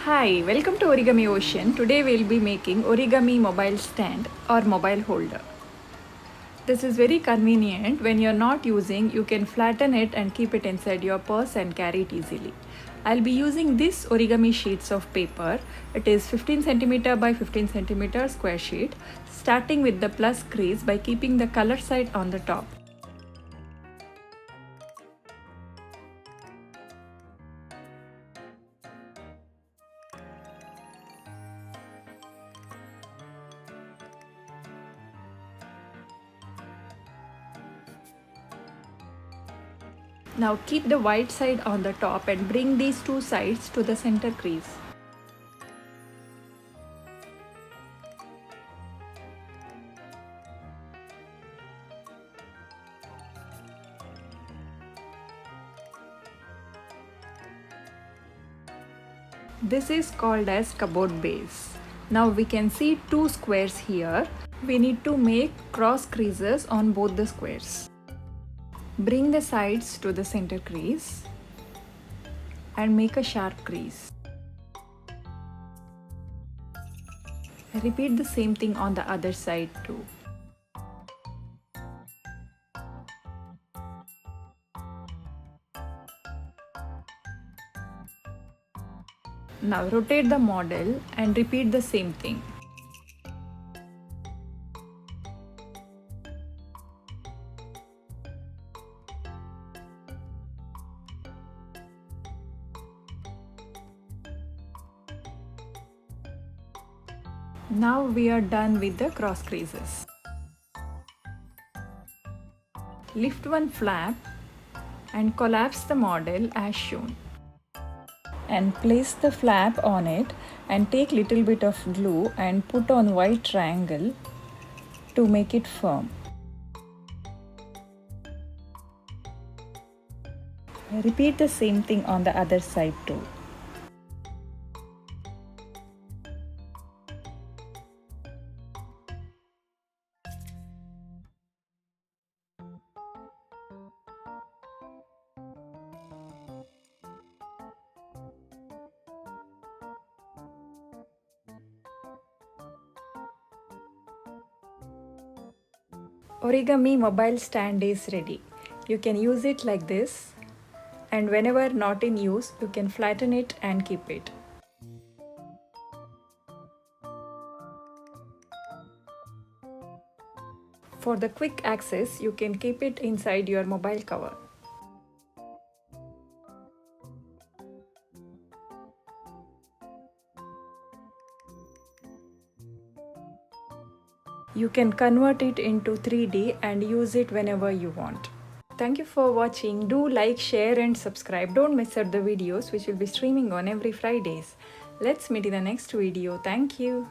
Hi, welcome to Origami Ocean. Today we'll be making Origami Mobile stand or mobile holder. This is very convenient. When you're not using, you can flatten it and keep it inside your purse and carry it easily. I'll be using this origami sheets of paper. It is 15 cm by 15 cm square sheet, starting with the plus crease by keeping the color side on the top. Now keep the white side on the top and bring these two sides to the center crease. This is called as cupboard base. Now we can see two squares here. We need to make cross creases on both the squares. Bring the sides to the center crease and make a sharp crease. Repeat the same thing on the other side too. Now rotate the model and repeat the same thing. Now we are done with the cross creases. Lift one flap and collapse the model as shown. And place the flap on it and take little bit of glue and put on white triangle to make it firm. Repeat the same thing on the other side too. Origami mobile stand is ready. You can use it like this, and whenever not in use, you can flatten it and keep it. For the quick access, you can keep it inside your mobile cover. You can convert it into 3D and use it whenever you want. Thank you for watching. Do like, share and subscribe. Don't miss out the videos which will be streaming on every Fridays. Let's meet in the next video. Thank you.